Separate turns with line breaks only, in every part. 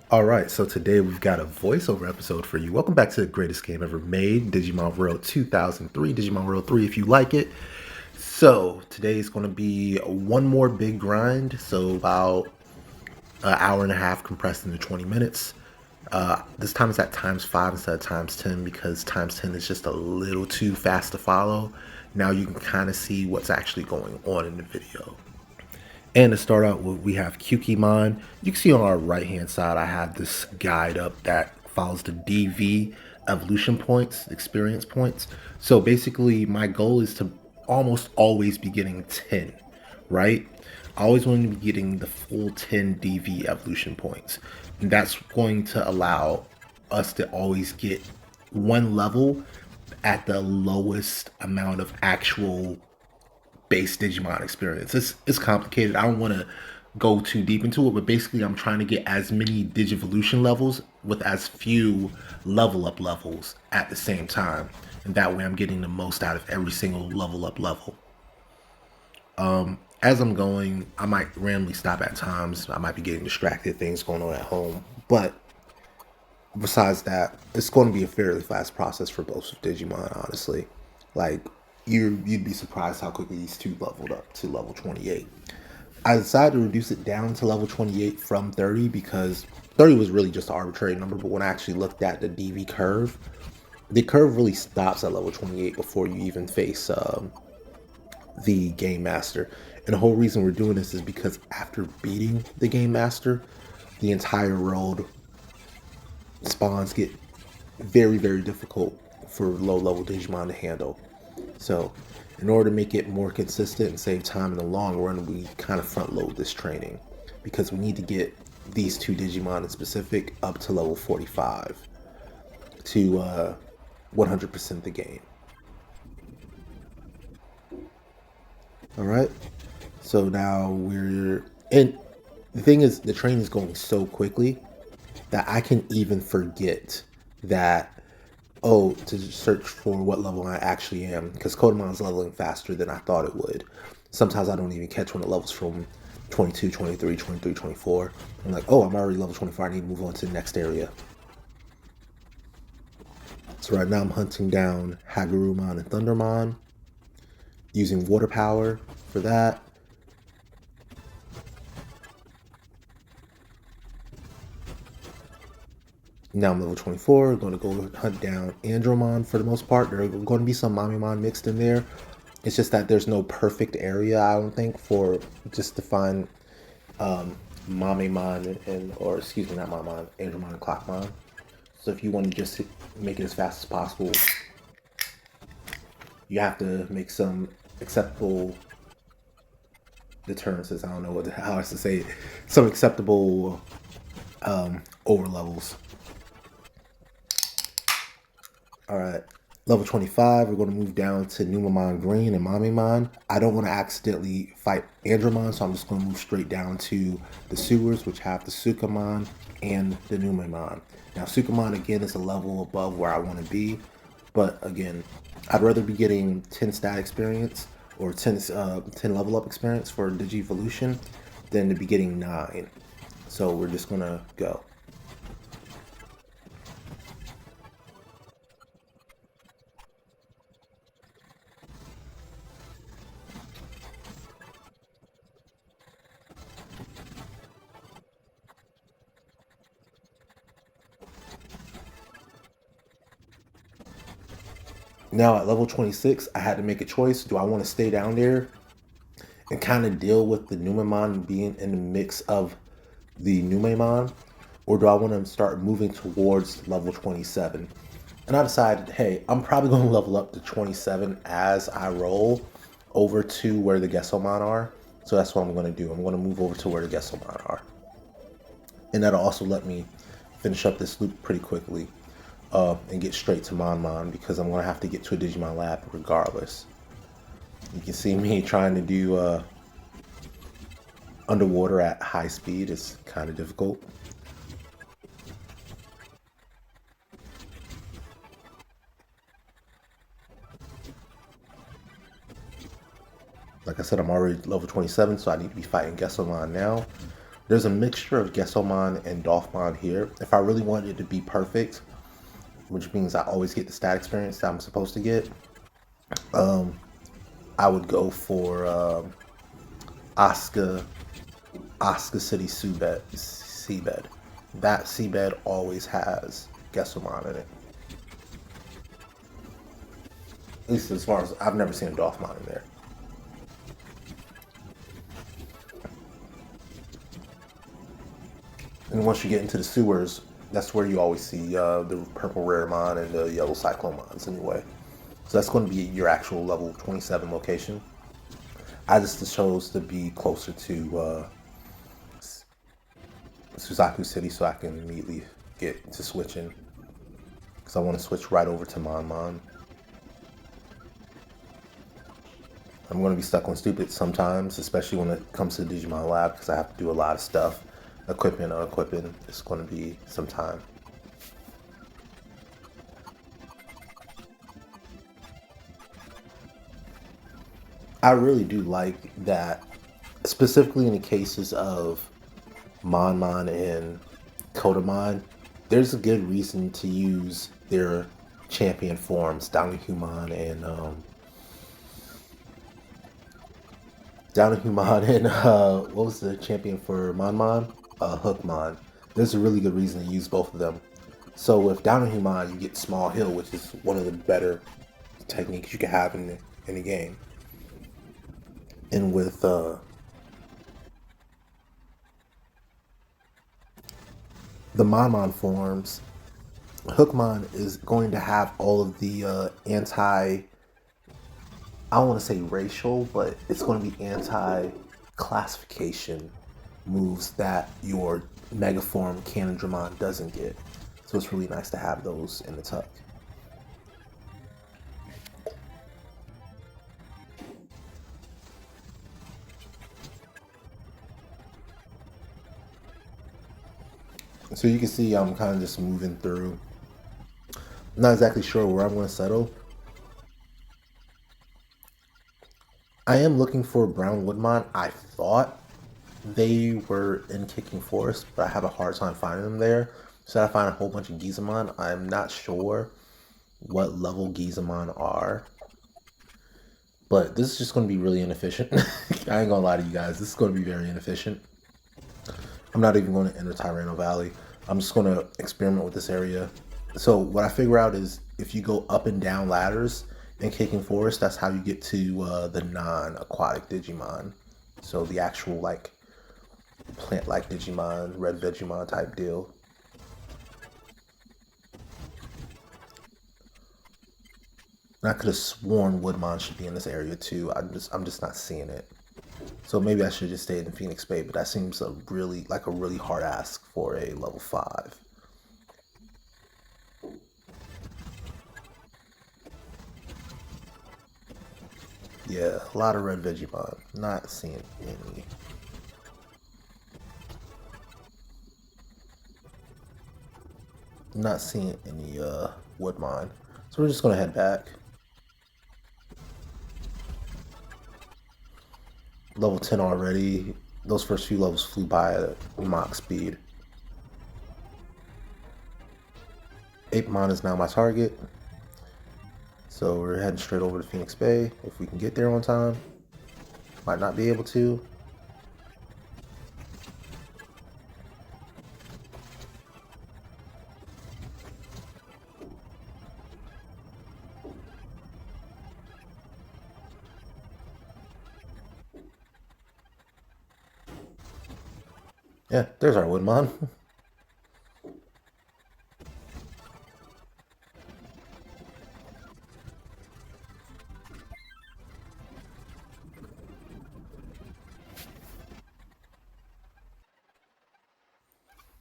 All right, so today we've got a voiceover episode for you. Welcome back to the greatest game ever made, Digimon World 2003, Digimon World 3 if you like it. So today is going to be one more big grind, so about an hour and a half compressed into 20 minutes. This time it's at times 5 instead of times 10 because times 10 is just a little too fast to follow. Now you can kind of see what's actually going on in the video. And to start out with, we have Kyukimon. You can see on our right hand side, I have this guide up that follows the DV evolution points, experience points. So basically, my goal is to almost always be getting 10, right? I always want to be getting the full 10 DV evolution points. And that's going to allow us to always get one level at the lowest amount of actual base Digimon experience. It's complicated. I don't want to go too deep into it, but basically I'm trying to get as many Digivolution levels with as few level up levels at the same time. And that way I'm getting the most out of every single level up level. As I'm going, I might randomly stop at times. I might be getting distracted, things going on at home. But besides that, it's going to be a fairly fast process for both of Digimon, honestly. Like, you'd be surprised how quickly these two leveled up to level 28. I decided to reduce it down to level 28 from 30 because 30 was really just an arbitrary number, but when I actually looked at the DV curve, the curve really stops at level 28 before you even face the Game Master. And the whole reason we're doing this is because after beating the Game Master, the entire world spawns get very, very difficult for low level Digimon to handle. So, in order to make it more consistent and save time in the long run, we kind of front load this training because we need to get these two Digimon in specific up to level 45 to 100% the game. All right. So now we're and the thing is, the train is going so quickly that I can even forget that to search for what level I actually am because Kodamon's leveling faster than I thought it would. Sometimes I don't even catch when it levels from 22, 23, 23, 24. I'm like, oh, I'm already level 24. I need to move on to the next area. So right now I'm hunting down Hagurumon and Thundermon using water power for that. Now I'm level 24. Going to go hunt down Andromon for the most part. There are going to be some Mamimon mixed in there. It's just that there's no perfect area, I don't think, for just to find Mamimon or excuse me, not Mamimon, Andromon and Clockmon. So if you want to just make it as fast as possible, you have to make some acceptable deterrences. I don't know how else to say it. Some acceptable over levels. All right. Level 25, we're going to move down to Numamon Green and Mamimon. I don't want to accidentally fight Andromon, so I'm just going to move straight down to the sewers, which have the Sukamon and the Numamon. Now, Sukamon, again, is a level above where I want to be, but again, I'd rather be getting 10 stat experience or 10 level up experience for Digivolution than to be getting 9. So we're just going to go. Now at level 26, I had to make a choice. Do I want to stay down there and kind of deal with the Numemon being in the mix of the Numemon? Or do I want to start moving towards level 27? And I decided, hey, I'm probably going to level up to 27 as I roll over to where the Gesselmon are. So that's what I'm going to do. I'm going to move over to where the Gesselmon are. And that'll also let me finish up this loop pretty quickly. And get straight to Monmon because I'm going to have to get to a Digimon lab regardless. You can see me trying to do underwater at high speed. It's kind of difficult. Like I said, I'm already level 27, so I need to be fighting Gesselmon now. There's a mixture of Gesomon and Dolphmon here. If I really wanted it to be perfect, which means I always get the stat experience that I'm supposed to get, I would go for Asuka City Seabed. That seabed always has Gesomon in it. At least as far as I've never seen a Dolphmon in there. And once you get into the sewers, that's where you always see the purple Raремon and the yellow Cyclomons anyway. So that's going to be your actual level 27 location. I just chose to be closer to Suzaku City so I can immediately get to switching. Because I want to switch right over to Mon. I'm going to be stuck on stupid sometimes, especially when it comes to the Digimon Lab, because I have to do a lot of stuff. Equipping, unequipping, it's going to be some time. I really do like that, specifically in the cases of Mon and Kotamon, there's a good reason to use their champion forms, Downahumon and what was the champion for Mon? Hookmon. There's a really good reason to use both of them. So with Downahumon, you get Small Hill, which is one of the better techniques you can have in the game. And with the Mon forms, Hookmon is going to have all of the I don't want to say racial, but it's going to be anti-classification moves that your Megaform Canondramon doesn't get. So it's really nice to have those in the tuck. So you can see I'm kind of just moving through. I'm not exactly sure where I'm going to settle. I am looking for Brown Woodmon. I thought they were in Kicking Forest, but I have a hard time finding them there. So I find a whole bunch of Gizamon. I'm not sure what level Gizamon are. But this is just going to be really inefficient. I ain't going to lie to you guys. This is going to be very inefficient. I'm not even going to enter Tyranno Valley. I'm just going to experiment with this area. So what I figure out is if you go up and down ladders in Kicking Forest, that's how you get to the non-aquatic Digimon. So the actual like plant-like Digimon, red Vegemon type deal. And I could have sworn Woodmon should be in this area too. I'm just not seeing it. So maybe I should just stay in Phoenix Bay, but that seems a really hard ask for a level 5. Yeah, a lot of red Vegemon. Not seeing any. Not seeing any Woodmon. So we're just gonna head back. Level 10 already. Those first few levels flew by at Mach speed. Apemon is now my target. So we're heading straight over to Phoenix Bay. If we can get there on time. Might not be able to. Yeah, there's our Woodmon.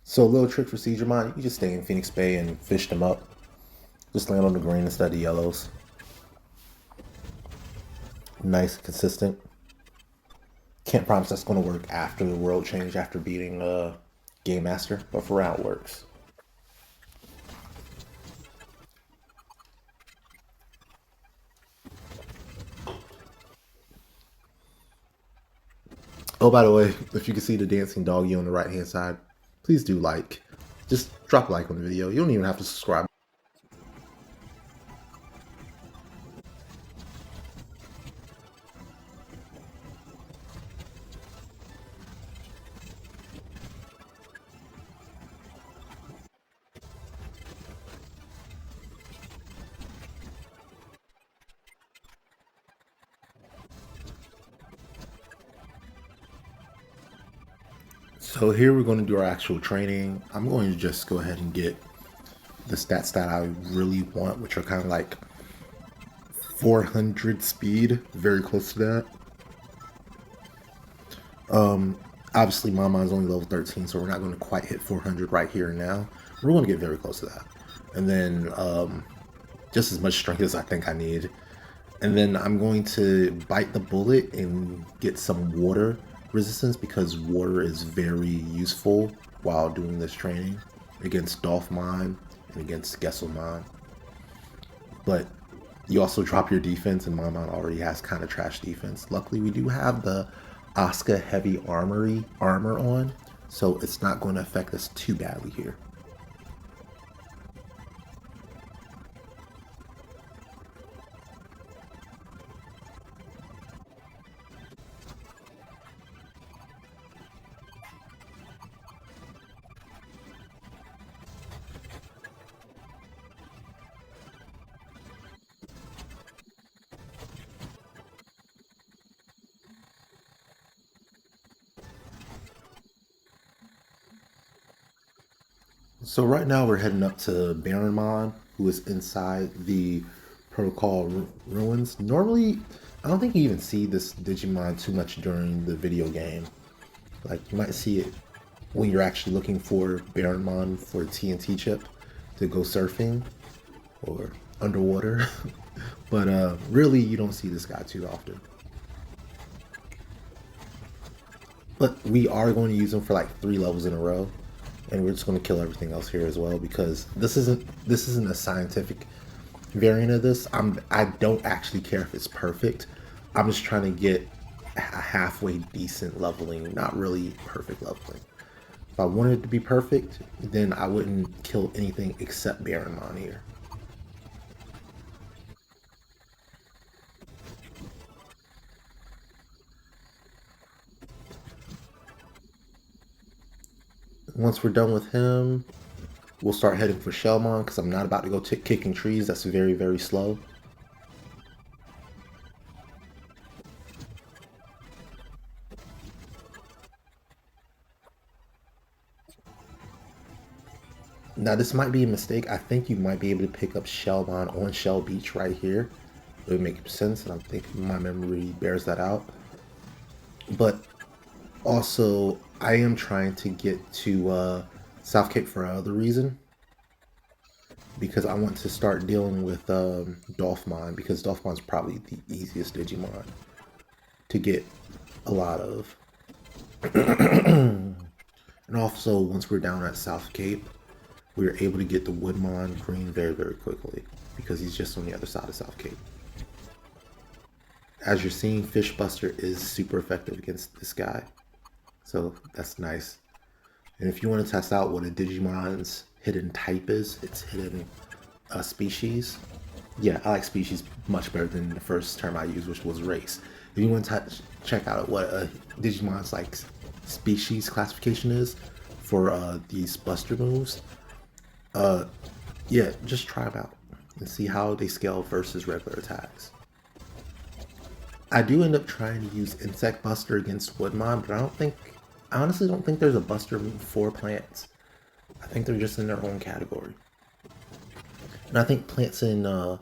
So a little trick for Siegramon, you can just stay in Phoenix Bay and fish them up. Just land on the green instead of the yellows. Nice and consistent. Can't promise that's going to work after the world change, after beating Game Master, but for now it works. Oh, by the way, if you can see the dancing doggy on the right hand side, please do like. Just drop a like on the video. You don't even have to subscribe. So here we're going to do our actual training. I'm going to just go ahead and get the stats that I really want, which are kind of like 400 speed, very close to that. Obviously, my mine's only level 13, so we're not going to quite hit 400 right here and now. We're going to get very close to that. And then just as much strength as I think I need. And then I'm going to bite the bullet and get some water resistance because water is very useful while doing this training against Dolphmon and against Gesselmon. But you also drop your defense, and Mamon already has kind of trash defense. Luckily, we do have the Asuka heavy armor on, so it's not going to affect us too badly here. So right now we're heading up to Baronmon, who is inside the Protocol ruins. Normally, I don't think you even see this Digimon too much during the video game. Like, you might see it when you're actually looking for Baronmon for a TNT chip to go surfing or underwater. But really, you don't see this guy too often. But we are going to use him for like 3 levels in a row. And we're just going to kill everything else here as well because this isn't a scientific variant of this. I don't actually care if it's perfect. I'm just trying to get a halfway decent leveling, not really perfect leveling. If I wanted it to be perfect, then I wouldn't kill anything except Baronmon here. Once we're done with him, we'll start heading for Shellmon because I'm not about to go kicking trees. That's very, very slow. Now this might be a mistake. I think you might be able to pick up Shellmon on Shell Beach right here. It would make sense, and I think my memory bears that out. But also, I am trying to get to South Cape for another reason. Because I want to start dealing with Dolphmon, because Dolphmon's probably the easiest Digimon to get a lot of. And also, once we're down at South Cape, we are able to get the Woodmon green very, very quickly, because he's just on the other side of South Cape. As you're seeing, Fishbuster is super effective against this guy. So that's nice. And if you want to test out what a Digimon's hidden type is, it's hidden species. Yeah, I like species much better than the first term I used, which was race. If you want to check out what a Digimon's like species classification is for these Buster moves, yeah, just try them out and see how they scale versus regular attacks. I do end up trying to use Insect Buster against Woodmon, but I honestly don't think there's a Buster move for plants. I think they're just in their own category. And I think plants and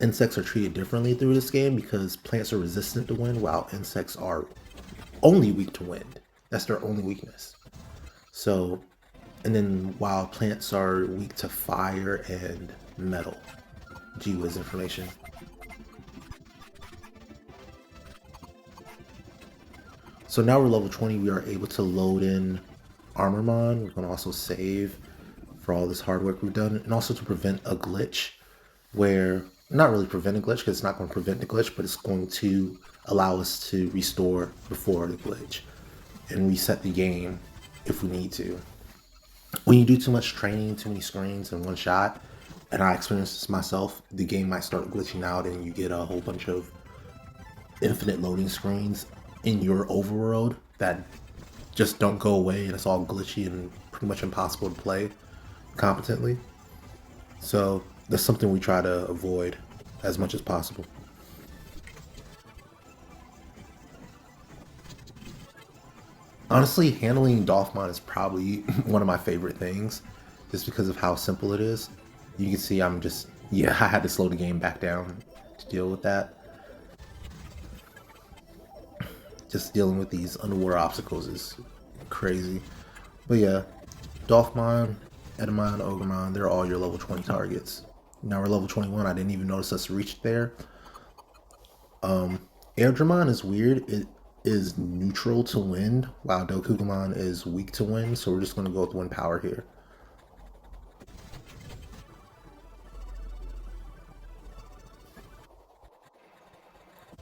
insects are treated differently through this game because plants are resistant to wind while insects are only weak to wind. That's their only weakness. So, and then while plants are weak to fire and metal. Gee whiz information. So now we're level 20, we are able to load in Armormon. We're going to also save for all this hard work we've done, and also to prevent a glitch where, not really prevent a glitch because it's not going to prevent the glitch, but it's going to allow us to restore before the glitch. and reset the game if we need to. When you do too much training, too many screens in one shot, and I experienced this myself, the game might start glitching out and you get a whole bunch of infinite loading screens in your overworld that just don't go away, and it's all glitchy and pretty much impossible to play competently. So that's something we try to avoid as much as possible. Honestly, handling Dolphmon is probably one of my favorite things, just because of how simple it is. You can see I'm just, yeah, I had to slow the game back down to deal with that. Just dealing with these underwater obstacles is crazy. But yeah, Dolphmon, Edamon, Ogremon, they're all your level 20 targets. Now we're level 21, I didn't even notice us reach there. Airdramon is weird. It is neutral to wind, while Dokugamon is weak to wind, so we're just going to go with wind power here.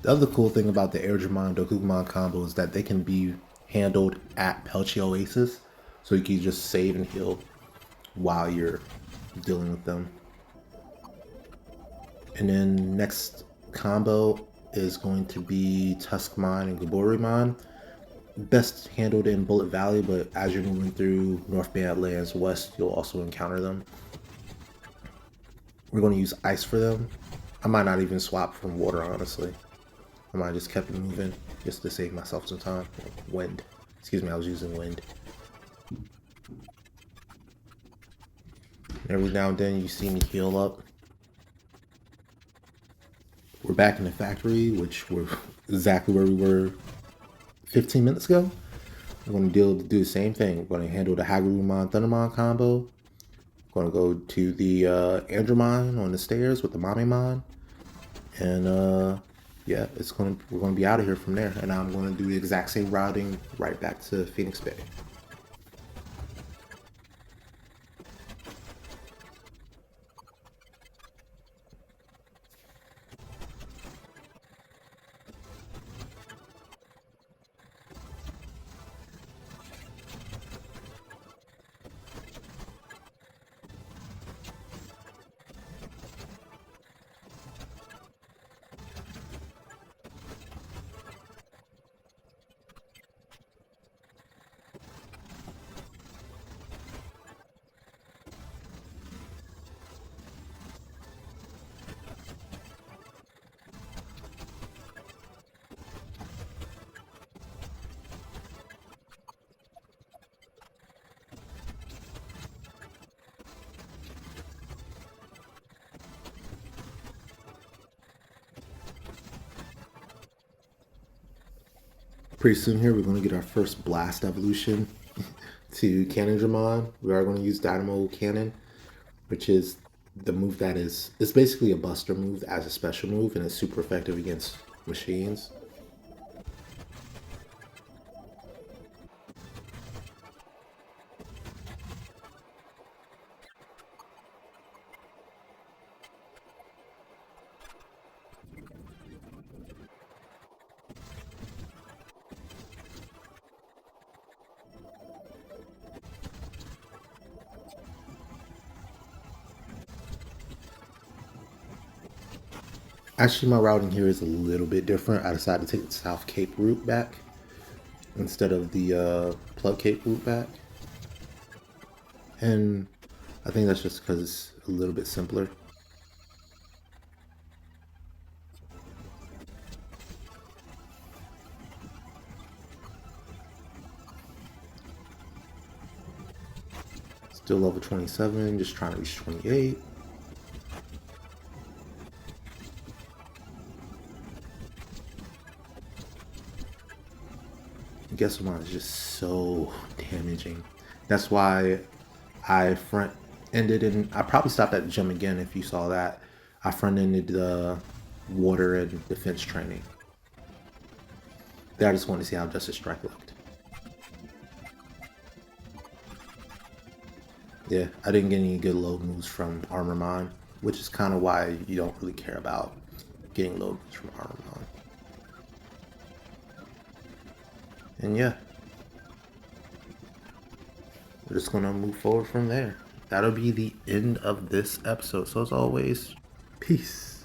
The other cool thing about the Airdramon Dokugamon combo is that they can be handled at Pelchi Oasis, so you can just save and heal while you're dealing with them. And then next combo is going to be Tuskmon and Gaborimon. Best handled in Bullet Valley, but as you're moving through North Badlands West, you'll also encounter them. We're going to use Ice for them. I might not even swap from Water, honestly. I might just kept it moving just to save myself some time. Wind. Excuse me, I was using Wind. Every now and then you see me heal up. We're back in the factory, which we're exactly where we were 15 minutes ago. We're going to do the same thing. We're going to handle the Hagurumon Thundermon combo. We're going to go to the Andromon on the stairs with the Mamemon. And yeah, we're going to be out of here from there. And I'm going to do the exact same routing right back to Phoenix Bay. Pretty soon here, we're going to get our first Blast evolution to Cannon Dramon. We are going to use Dynamo Cannon, which is the move that is, it's basically a buster move as a special move, and it's super effective against machines. Actually, my routing here is a little bit different. I decided to take the South Cape route back instead of the Plug Cape route back. And I think that's just because it's a little bit simpler. Still level 27, just trying to reach 28. Gessamon is just so damaging. That's why I front ended, and I probably stopped at the gym again if you saw that. I front ended the water and defense training. There, I just wanted to see how Justice Strike looked. Yeah, I didn't get any good load moves from Armormon, which is kind of why you don't really care about getting load moves from Armormon. And yeah, we're just gonna move forward from there. That'll be the end of this episode. So as always, peace.